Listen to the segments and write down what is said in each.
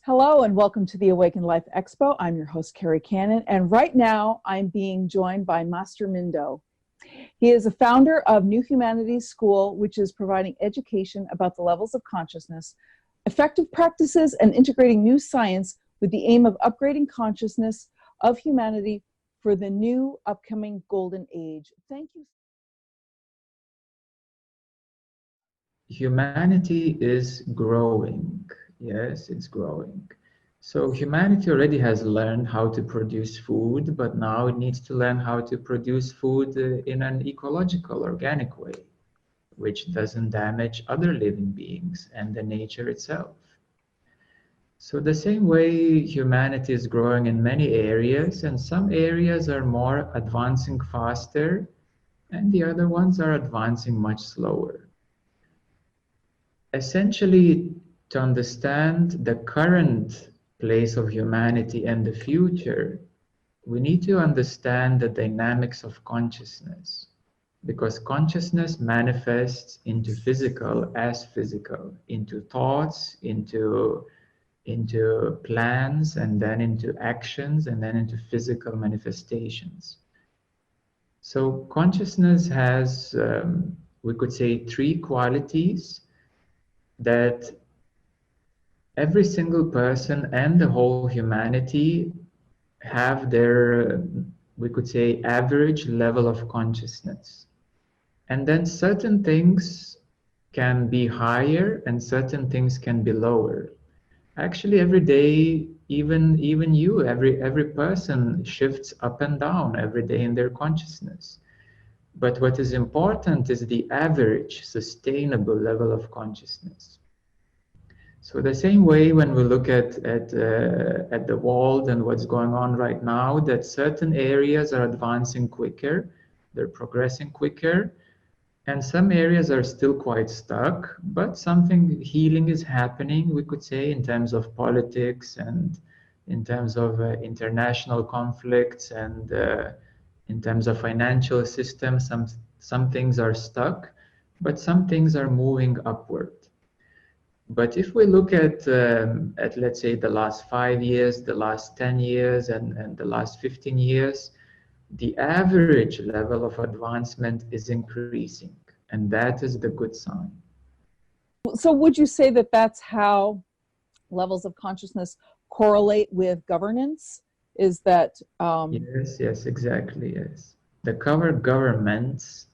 Hello and welcome to the Awakened Life Expo. I'm your host, Carrie Cannon, and right now I'm being joined by Sat Mindo. He is a founder of New Humanities School, which is providing education about the levels of consciousness, effective practices, and integrating new science with the aim of upgrading consciousness of humanity for the new upcoming golden age. Thank you. Humanity is growing. Yes, it's growing. So humanity already has learned how to produce food, but now it needs to learn how to produce food in an ecological, organic way, which doesn't damage other living beings and the nature itself. So the same way humanity is growing in many areas, and some areas are more advancing faster, and the other ones are advancing much slower. Essentially, to understand the current place of humanity and the future, we need to understand the dynamics of consciousness, because consciousness manifests into physical as physical, into thoughts, into plans, and then into actions, and then into physical manifestations. So consciousness has, we could say, three qualities that every single person and the whole humanity have their, we could say, average level of consciousness. And then certain things can be higher and certain things can be lower. Actually, every day, even you, every person shifts up and down every day in their consciousness. But what is important is the average sustainable level of consciousness. So the same way when we look at the world and what's going on right now, that certain areas are advancing quicker, they're progressing quicker, and some areas are still quite stuck, but something healing is happening, we could say, in terms of politics and in terms of international conflicts and in terms of financial systems. Some things are stuck, but some things are moving upward. But if we look at let's say the last 5 years, the last 10 years, and the last 15 years, the average level of advancement is increasing, and that is the good sign. So would you say that that's how levels of consciousness correlate with governance? Is that... Yes, exactly, yes. The governments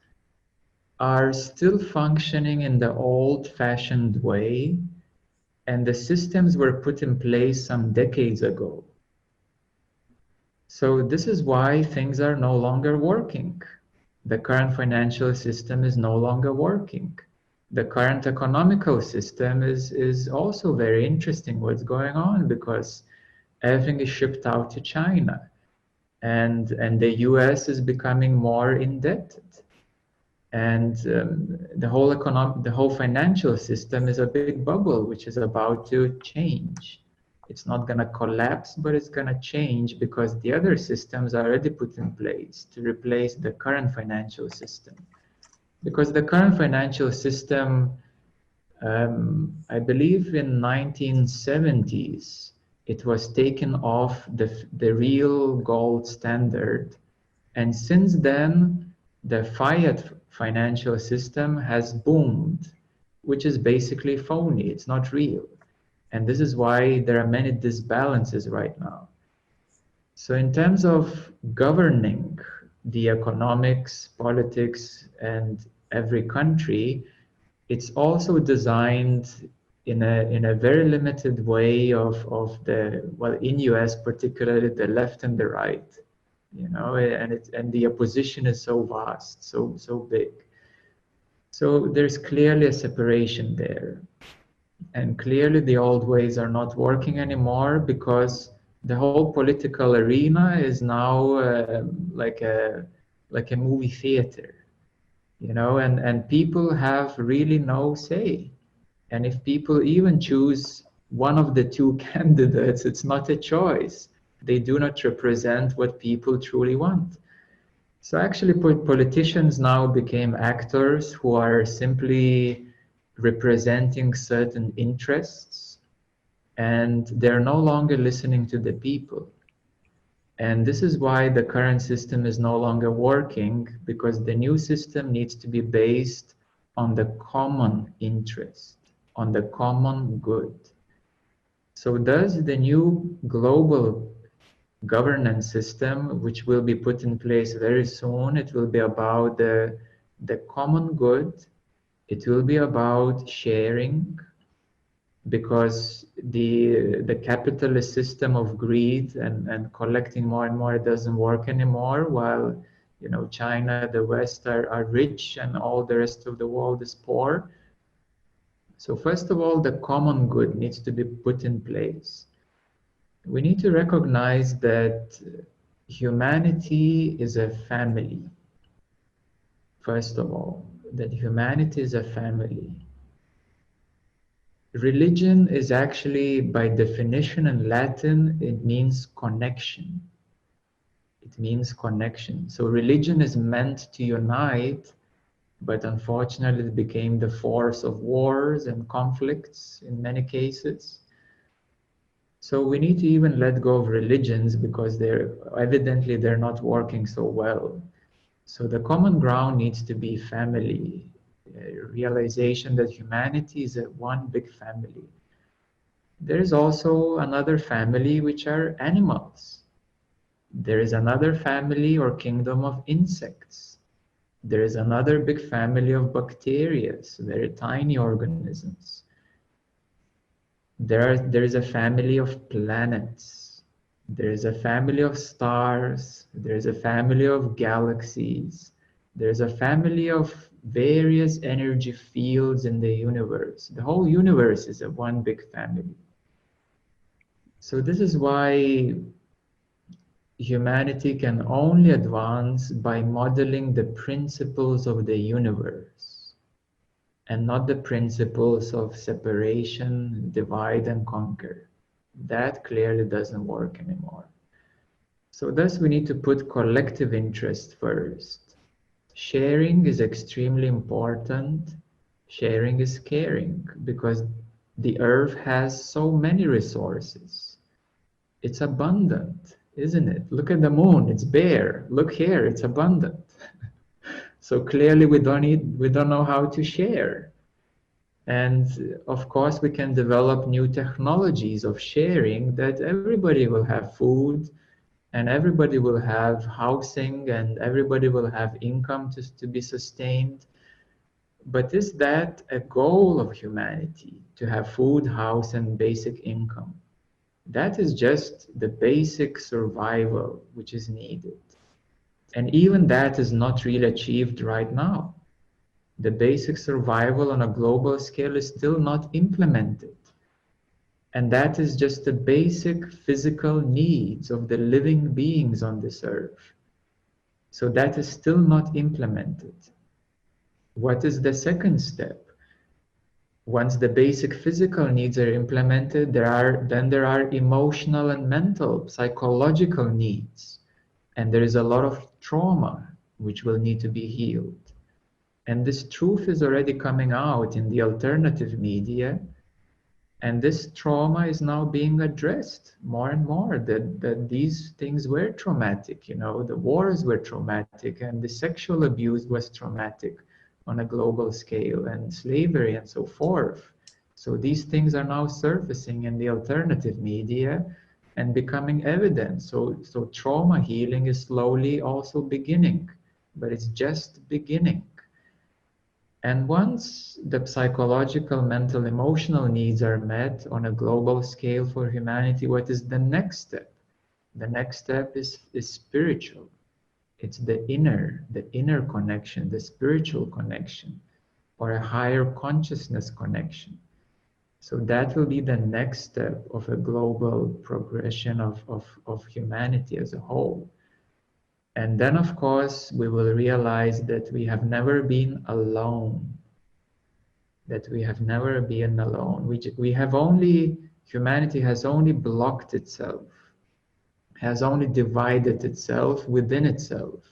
are still functioning in the old-fashioned way, and the systems were put in place some decades ago. So this is why things are no longer working. The current financial system is no longer working. The current economical system is also very interesting what's going on, because everything is shipped out to China, and the US is becoming more indebted. And the whole financial system is a big bubble which is about to change. It's not going to collapse, but it's going to change, because the other systems are already put in place to replace the current financial system. Because the current financial system, I believe in 1970s, it was taken off the real gold standard. And since then, the fiat financial system has boomed, which is basically phony. It's not real. And this is why there are many disbalances right now. So in terms of governing the economics, politics, and every country, it's also designed in a very limited way of the, well, in US particularly, the left and the right. You know, and the opposition is so vast, so big. So there's clearly a separation there, and clearly the old ways are not working anymore, because the whole political arena is now like a movie theater, you know, and people have really no say. And if people even choose one of the two candidates, it's not a choice. They do not represent what people truly want. So actually, politicians now became actors who are simply representing certain interests. and they're no longer listening to the people. And this is why the current system is no longer working, because the new system needs to be based on the common interest, on the common good. So does the new global governance system, which will be put in place very soon, it will be about the common good. It will be about sharing, because the capitalist system of greed and collecting more and more doesn't work anymore, while China, the West are rich and all the rest of the world is poor. So first of all, the common good needs to be put in place. We need to recognize that humanity is a family. First of all, that humanity is a family. Religion is actually, by definition in Latin, it means connection. It means connection. So religion is meant to unite, but unfortunately it became the force of wars and conflicts in many cases. So we need to even let go of religions, because they're not working so well. So the common ground needs to be family, realization that humanity is one big family. There is also another family, which are animals. There is another family or kingdom of insects. There is another big family of bacteria, so very tiny organisms. There is a family of planets. There is a family of stars. There is a family of galaxies. There is a family of various energy fields in the universe. The whole universe is one big family. So this is why humanity can only advance by modeling the principles of the universe, and not the principles of separation, divide and conquer. That clearly doesn't work anymore. So thus we need to put collective interest first. Sharing is extremely important. Sharing is caring, because the earth has so many resources. It's abundant, isn't it? Look at the moon, it's bare. Look here, it's abundant. So clearly we don't know how to share. And of course we can develop new technologies of sharing, that everybody will have food, and everybody will have housing, and everybody will have income to be sustained. But is that a goal of humanity, to have food, house, and basic income? That is just the basic survival which is needed. And even that is not really achieved right now. The basic survival on a global scale is still not implemented. And that is just the basic physical needs of the living beings on this earth. So that is still not implemented. What is the second step? Once the basic physical needs are implemented, there are emotional and mental, psychological needs. And there is a lot of trauma which will need to be healed. And this truth is already coming out in the alternative media. And this trauma is now being addressed more and more, that these things were traumatic. The wars were traumatic, and the sexual abuse was traumatic on a global scale, and slavery and so forth. So these things are now surfacing in the alternative media and becoming evident. So trauma healing is slowly also beginning, but it's just beginning. And once the psychological, mental, emotional needs are met on a global scale for humanity, what is the next step? The next step is spiritual. It's the inner connection, the spiritual connection, or a higher consciousness connection. So that will be the next step of a global progression of humanity as a whole. And then, of course, we will realize that we have never been alone. Humanity has only blocked itself, has only divided itself within itself.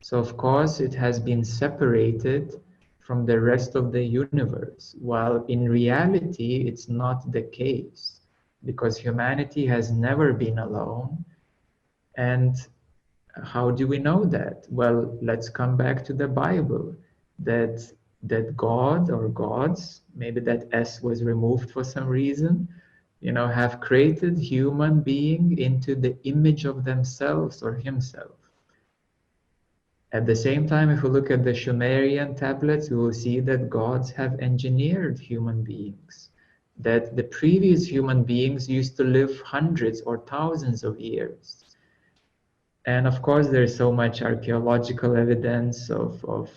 So of course it has been separated from the rest of the universe, while in reality it's not the case. because humanity has never been alone. And how do we know that? Well, let's come back to the Bible, that God or gods, maybe that S was removed for some reason, have created human being into the image of themselves or himself. At the same time, if we look at the Sumerian tablets, we will see that gods have engineered human beings, that the previous human beings used to live hundreds or thousands of years. And of course, there's so much archaeological evidence of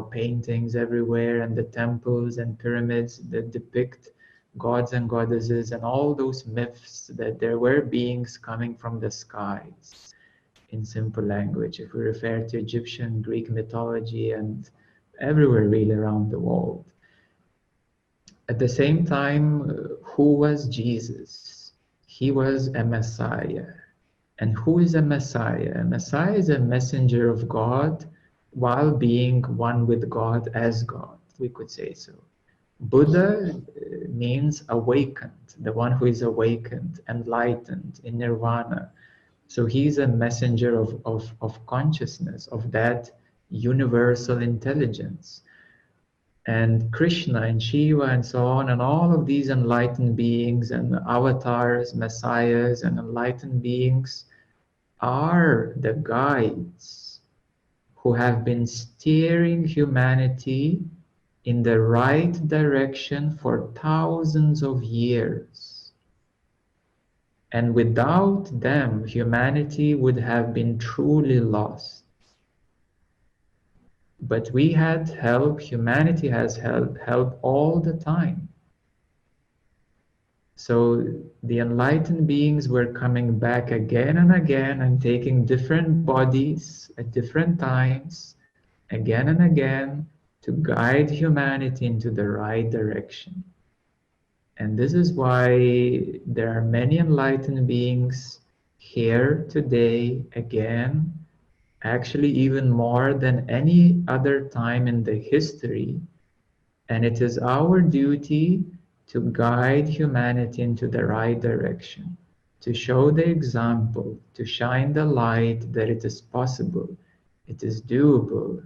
paintings everywhere, and the temples and pyramids that depict gods and goddesses, and all those myths that there were beings coming from the skies. In simple language, if we refer to Egyptian, Greek mythology, and everywhere really around the world. At the same time, who was Jesus? He was a Messiah. And who is a Messiah? A Messiah is a messenger of God while being one with God as God, we could say so. Buddha means awakened, the one who is awakened, enlightened, in nirvana. So he's a messenger of consciousness, of that universal intelligence. And Krishna and Shiva and so on, and all of these enlightened beings and avatars, messiahs and enlightened beings are the guides who have been steering humanity in the right direction for thousands of years. And without them, humanity would have been truly lost. But we had help, humanity has help all the time. So the enlightened beings were coming back again and again and taking different bodies at different times, again and again, to guide humanity into the right direction. And this is why there are many enlightened beings here today again, actually even more than any other time in the history. And it is our duty to guide humanity into the right direction, to show the example, to shine the light that it is possible, it is doable,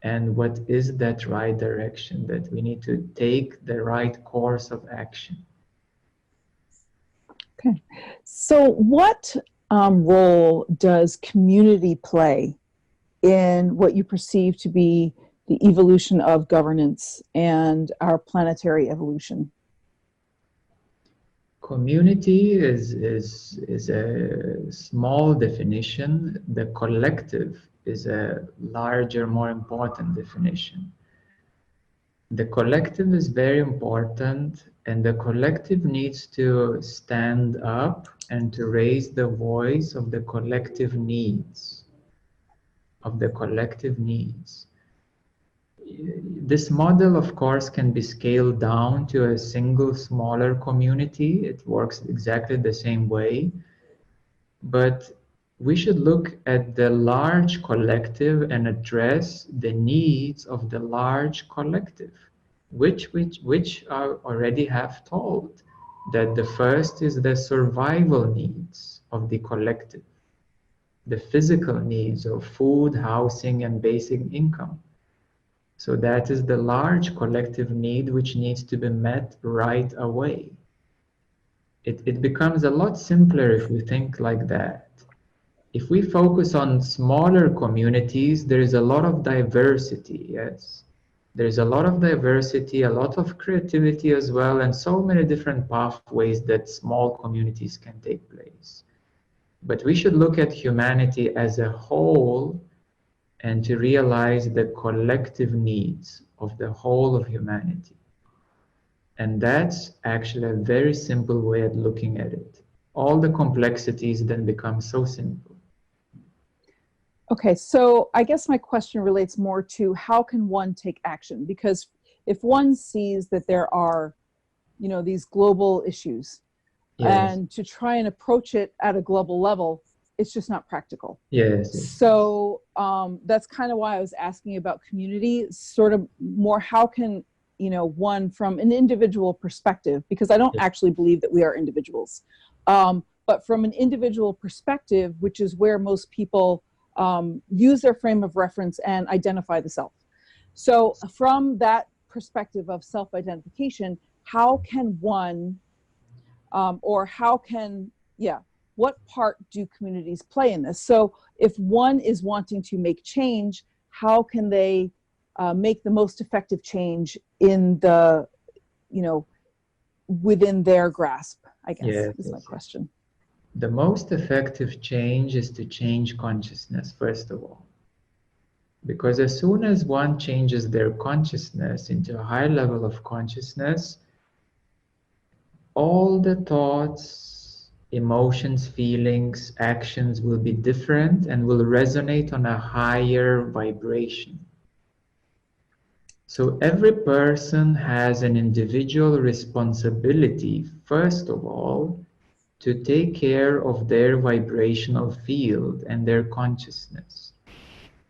and what is that right direction, that we need to take the right course of action. Okay. So what role does community play in what you perceive to be the evolution of governance and our planetary evolution? Community is a small definition. The collective is a larger, more important definition. The collective is very important, and the collective needs to stand up and to raise the voice of the collective needs. This model, of course, can be scaled down to a single smaller community. It works exactly the same way. But we should look at the large collective and address the needs of the large collective, which are already have told that the first is the survival needs of the collective, the physical needs of food, housing, and basic income. So that is the large collective need which needs to be met right away. It becomes a lot simpler if we think like that. If we focus on smaller communities, there is a lot of diversity, yes. There's a lot of diversity, a lot of creativity as well, and so many different pathways that small communities can take place. But we should look at humanity as a whole and to realize the collective needs of the whole of humanity. And that's actually a very simple way of looking at it. All the complexities then become so simple. Okay, so I guess my question relates more to how can one take action? Because if one sees that there are, these global issues, Yes. and to try and approach it at a global level, it's just not practical. Yes. So that's kind of why I was asking about community, sort of more how can one from an individual perspective, because I don't actually believe that we are individuals. But from an individual perspective, which is where most people use their frame of reference and identify the self. So from that perspective of self-identification, how can one, what part do communities play in this? So if one is wanting to make change, how can they make the most effective change in the, within their grasp, I guess, is my question. The most effective change is to change consciousness, first of all. Because as soon as one changes their consciousness into a higher level of consciousness, all the thoughts, emotions, feelings, actions will be different and will resonate on a higher vibration. So every person has an individual responsibility, first of all, to take care of their vibrational field and their consciousness.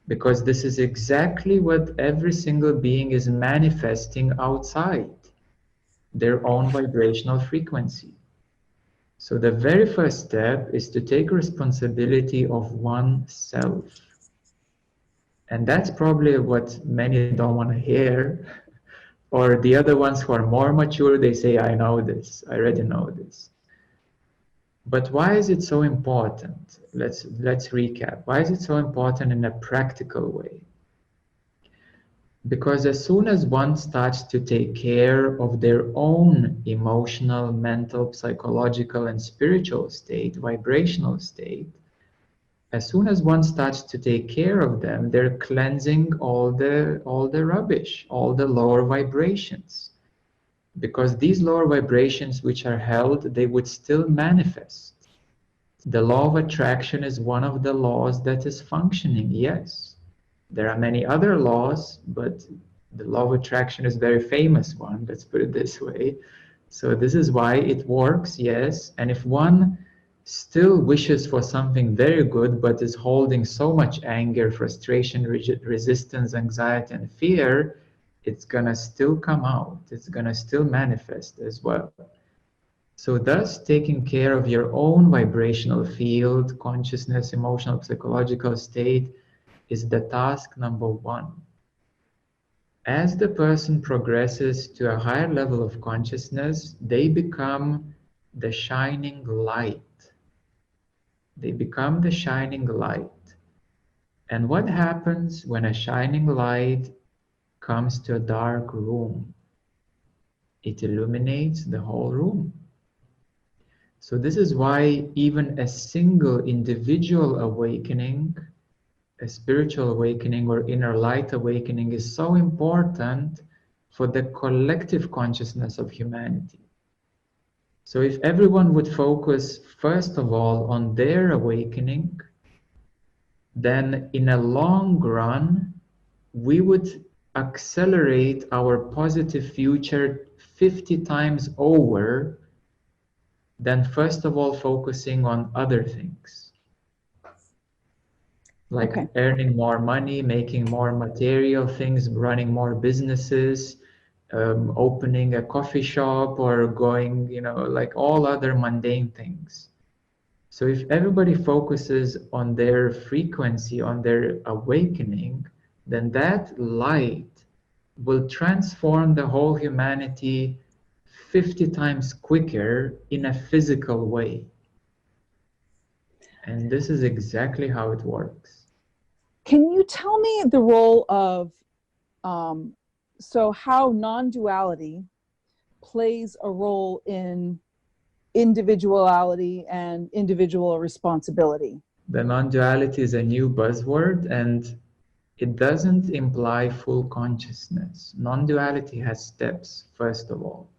Because this is exactly what every single being is manifesting outside, their own vibrational frequency. So the very first step is to take responsibility of oneself. And that's probably what many don't want to hear. Or the other ones who are more mature, they say, I know this, I already know this. But why is it so important? Let's recap. Why is it so important in a practical way? Because as soon as one starts to take care of their own emotional, mental, psychological, and spiritual state, vibrational state, as soon as one starts to take care of them, they're cleansing all the rubbish, all the lower vibrations. Because these lower vibrations which are held, they would still manifest. The law of attraction is one of the laws that is functioning, yes. There are many other laws, but the law of attraction is a very famous one, let's put it this way. So this is why it works, yes. And if one still wishes for something very good, but is holding so much anger, frustration, resistance, anxiety, and fear, it's gonna still come out. It's gonna still manifest as well. So thus, taking care of your own vibrational field, consciousness, emotional, psychological state is the task number one. As the person progresses to a higher level of consciousness, they become the shining light. They become the shining light. And what happens when a shining light comes to a dark room? It illuminates the whole room. So this is why even a single individual awakening, a spiritual awakening or inner light awakening, is so important for the collective consciousness of humanity. So if everyone would focus first of all on their awakening, then in a long run, we would accelerate our positive future 50 times over than first of all focusing on other things. Like earning more money, making more material things, running more businesses, opening a coffee shop, or going, like all other mundane things. So if everybody focuses on their frequency, on their awakening, then that light will transform the whole humanity 50 times quicker in a physical way. And this is exactly how it works. Can you tell me the role of, how non-duality plays a role in individuality and individual responsibility? The non-duality is a new buzzword, and it doesn't imply full consciousness. Non-duality has steps, first of all.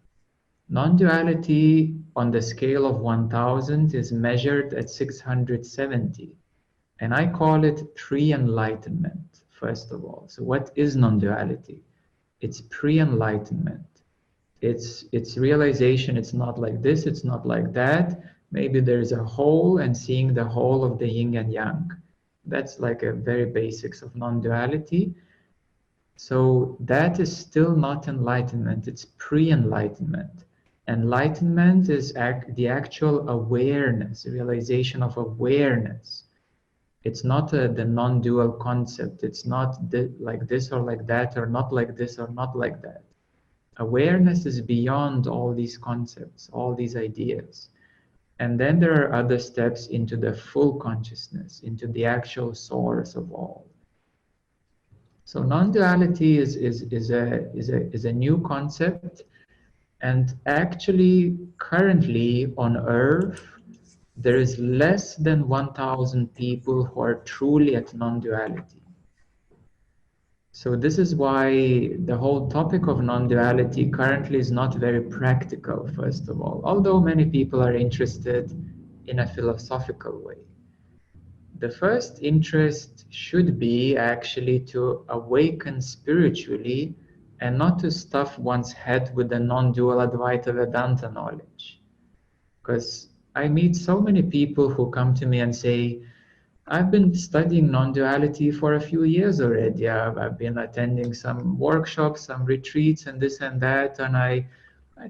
Non-duality on the scale of 1000 is measured at 670. And I call it pre-enlightenment, first of all. So what is non-duality? It's pre-enlightenment. It's realization it's not like this, it's not like that. Maybe there's a whole, and seeing the whole of the yin and yang. That's like a very basics of non-duality. So that is still not enlightenment, it's pre-enlightenment. Enlightenment is the actual awareness, realization of awareness. It's not the non-dual concept. It's not like this or like that, or not like this or not like that. Awareness is beyond all these concepts, all these ideas. And then there are other steps into the full consciousness, into the actual source of all. So non-duality is a new concept, and actually currently on Earth there is less than 1,000 people who are truly at non-duality. So this is why the whole topic of non-duality currently is not very practical, first of all, although many people are interested in a philosophical way. The first interest should be actually to awaken spiritually and not to stuff one's head with the non-dual Advaita Vedanta knowledge. Because I meet so many people who come to me and say, I've been studying non-duality for a few years already. I've been attending some workshops, some retreats and this and that, and I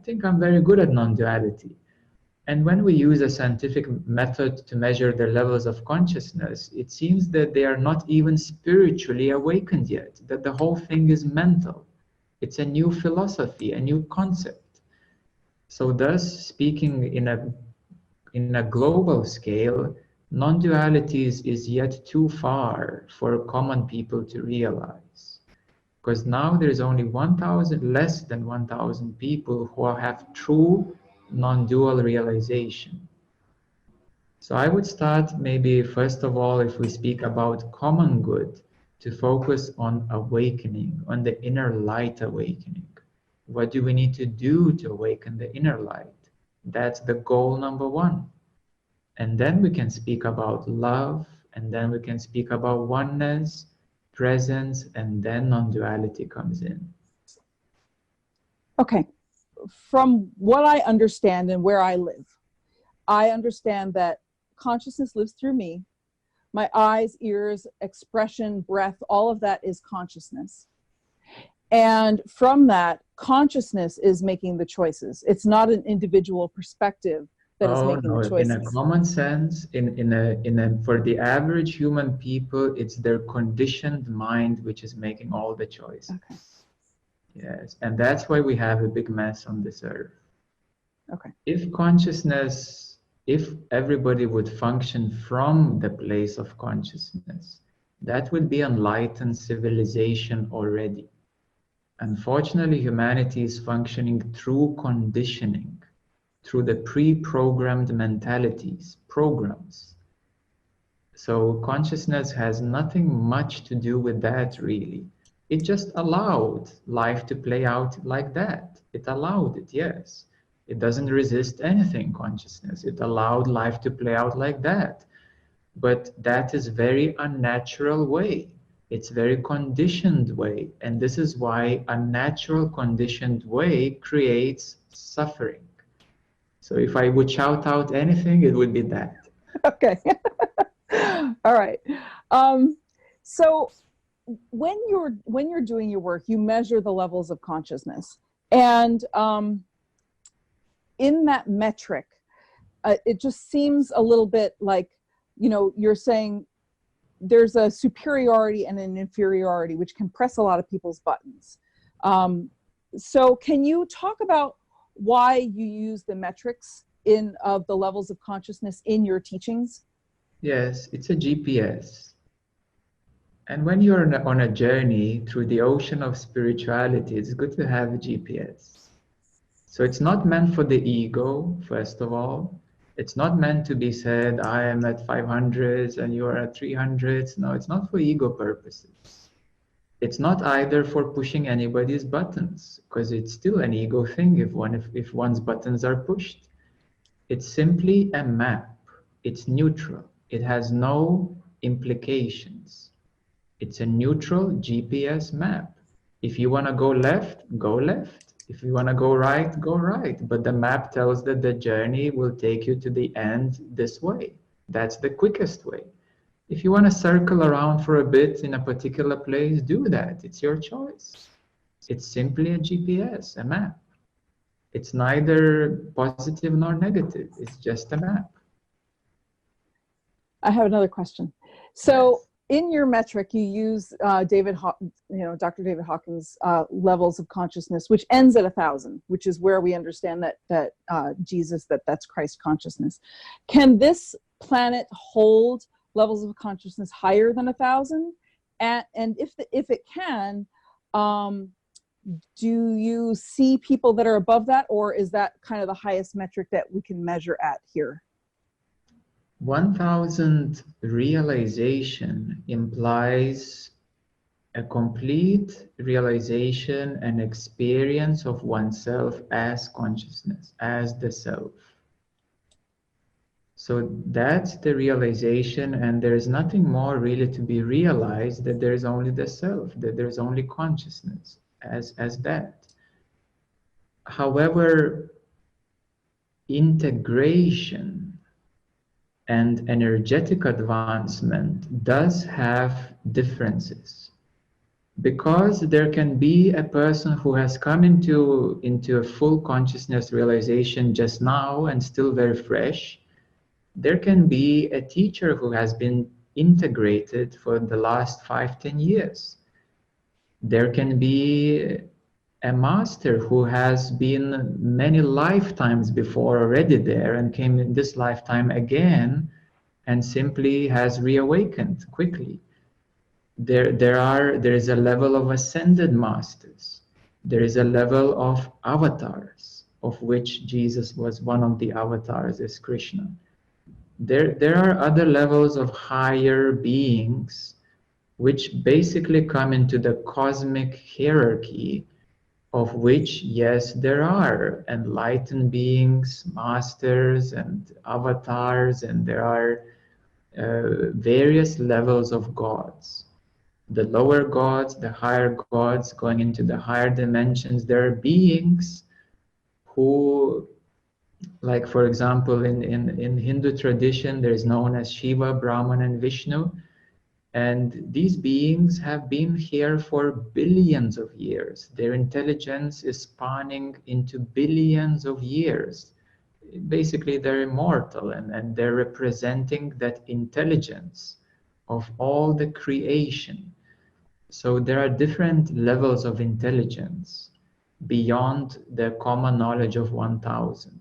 think I'm very good at non-duality. And when we use a scientific method to measure their levels of consciousness, it seems that they are not even spiritually awakened yet, that the whole thing is mental. It's a new philosophy, a new concept. So thus, speaking in a global scale, non-duality is yet too far for common people to realize. Because now there's only 1,000, less than 1,000 people who have true non-dual realization. So I would start maybe first of all, if we speak about common good, to focus on awakening, on the inner light awakening. What do we need to do to awaken the inner light? That's the goal number one. And then we can speak about love, and then we can speak about oneness, presence, and then non-duality comes in. Okay. From what I understand and where I live, I understand that consciousness lives through me. My eyes, ears, expression, breath, all of that is consciousness. And from that, consciousness is making the choices. It's not an individual perspective that is making the choices. In a common sense, for the average human people, it's their conditioned mind which is making all the choices. Okay. Yes, and that's why we have a big mess on this earth. Okay. If everybody would function from the place of consciousness, that would be enlightened civilization already. Unfortunately, humanity is functioning through conditioning, through the pre-programmed mentalities, programs. So consciousness has nothing much to do with that, really. It just allowed life to play out like that. It allowed it, yes. It doesn't resist anything, consciousness. It allowed life to play out like that. But that is very unnatural way. It's very conditioned way. And this is why a natural conditioned way creates suffering. So if I would shout out anything, it would be that. Okay. All right. So when you're doing your work, you measure the levels of consciousness. And in that metric, it just seems a little bit like, you're saying there's a superiority and an inferiority, which can press a lot of people's buttons. So can you talk about why you use the metrics of the levels of consciousness in your teachings? Yes, it's a GPS. And when you're on a journey through the ocean of spirituality, it's good to have a GPS. So it's not meant for the ego, first of all. It's not meant to be said, I am at 500s and you're at 300s. No, it's not for ego purposes. It's not either for pushing anybody's buttons, because it's still an ego thing if one's buttons are pushed. It's simply a map. It's neutral. It has no implications. It's a neutral GPS map. If you want to go left, go left. If you want to go right, go right. But the map tells that the journey will take you to the end this way. That's the quickest way. If you want to circle around for a bit in a particular place, do that. It's your choice. It's simply a GPS, a map. It's neither positive nor negative. It's just a map. I have another question. So in your metric, you use Dr. David Hawkins' levels of consciousness, which ends at 1,000, which is where we understand that that's Christ consciousness. Can this planet hold levels of consciousness higher than 1,000? And if it can, do you see people that are above that, or is that kind of the highest metric that we can measure at here? 1,000 realization implies a complete realization and experience of oneself as consciousness, as the self. So that's the realization, and there is nothing more really to be realized, that there is only the self, that there is only consciousness as that. However, integration and energetic advancement does have differences, because there can be a person who has come into a full consciousness realization just now and still very fresh. There can be a teacher who has been integrated for the last 5-10 years. There can be a master who has been many lifetimes before already there and came in this lifetime again and simply has reawakened quickly. There is a level of ascended masters. There is a level of avatars, of which Jesus was one of the avatars as Krishna. There are other levels of higher beings which basically come into the cosmic hierarchy, of which, yes, there are enlightened beings, masters and avatars, and there are various levels of gods. The lower gods, the higher gods, going into the higher dimensions. There are beings who, like for example, in Hindu tradition, there is known as Shiva, Brahman, and Vishnu. And these beings have been here for billions of years. Their intelligence is spanning into billions of years. Basically, they're immortal, and they're representing that intelligence of all the creation. So there are different levels of intelligence beyond the common knowledge of 1,000.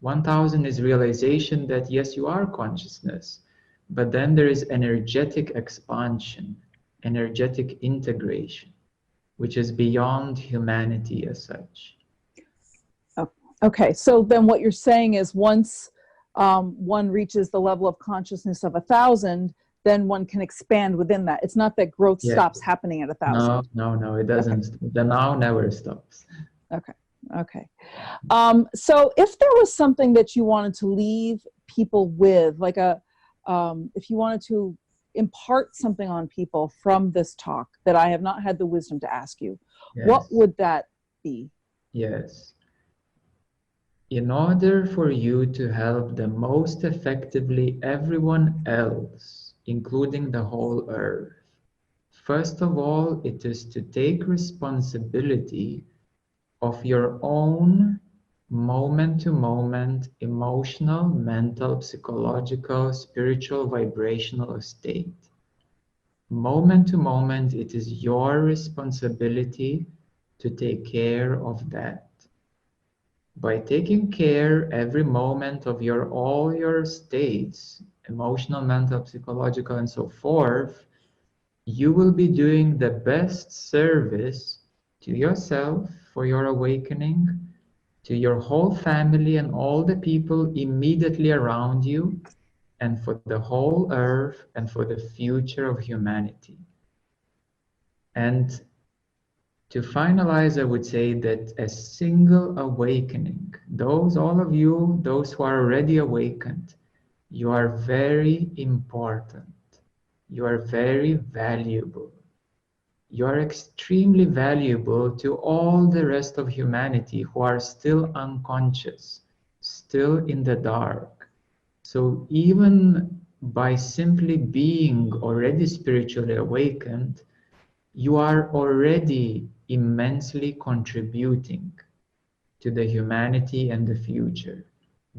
1,000 is realization that yes, you are consciousness, but then there is energetic expansion, energetic integration, which is beyond humanity as such. Oh, okay, so then what you're saying is once one reaches the level of consciousness of 1,000, then one can expand within that. It's not that growth stops happening at 1,000. No, it doesn't. Okay. The now never stops. Okay. So if there was something that you wanted to leave people with, like if you wanted to impart something on people from this talk that I have not had the wisdom to ask you, what would that be? Yes. In order for you to help the most effectively everyone else, including the whole earth, first of all, it is to take responsibility of your own moment-to-moment emotional, mental, psychological, spiritual, vibrational state. Moment to moment, it is your responsibility to take care of that. By taking care every moment of all your states, emotional, mental, psychological, and so forth, you will be doing the best service to yourself for your awakening, to your whole family and all the people immediately around you, and for the whole earth and for the future of humanity. And to finalize, I would say that a single awakening, all of you, those who are already awakened, you are very important. You are very valuable. You are extremely valuable to all the rest of humanity who are still unconscious, still in the dark. So even by simply being already spiritually awakened, you are already immensely contributing to the humanity and the future,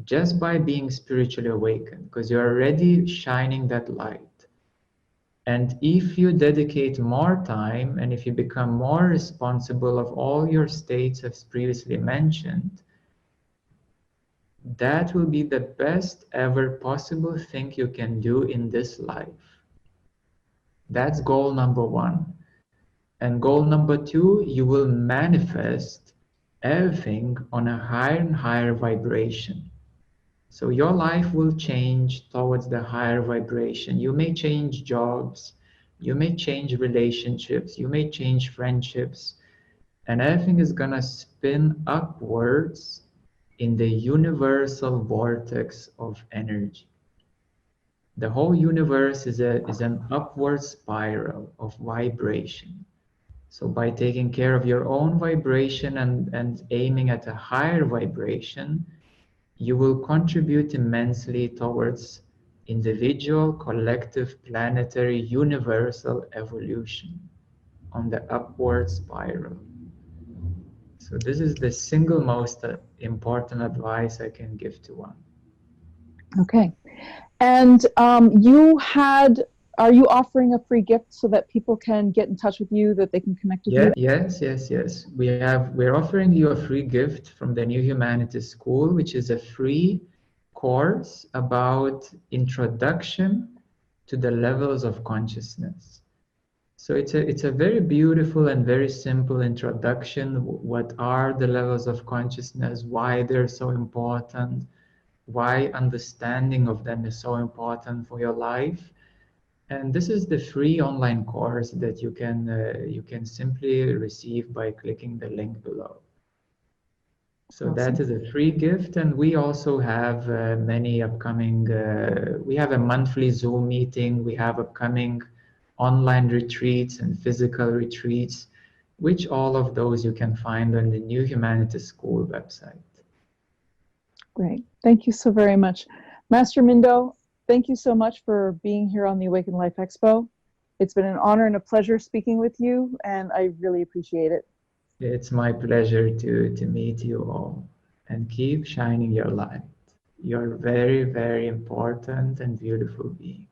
just by being spiritually awakened, because you're already shining that light. And if you dedicate more time and if you become more responsible of all your states as previously mentioned, that will be the best ever possible thing you can do in this life. That's goal number one. And goal number two, you will manifest everything on a higher and higher vibration. So your life will change towards the higher vibration. You may change jobs, you may change relationships, you may change friendships, and everything is gonna spin upwards in the universal vortex of energy. The whole universe is an upward spiral of vibration. So by taking care of your own vibration and aiming at a higher vibration, you will contribute immensely towards individual, collective, planetary, universal evolution on the upward spiral. So this is the single most important advice I can give to one. Okay. And are you offering a free gift so that people can get in touch with you, that they can connect with you? Yes. We're offering you a free gift from the New Humanities School, which is a free course about introduction to the levels of consciousness. So it's a very beautiful and very simple introduction. What are the levels of consciousness? Why they're so important? Why understanding of them is so important for your life? And this is the free online course that you can simply receive by clicking the link below. So Awesome. that is a free gift, and we also have many upcoming. We have a monthly Zoom meeting. We have upcoming online retreats and physical retreats, which all of those you can find on the New Humanities School website. Great. Thank you so very much. Master Mindo, thank you so much for being here on the Awakened Life Expo. It's been an honor and a pleasure speaking with you, and I really appreciate it. It's my pleasure to meet you all, and keep shining your light. You're very, very important and beautiful being.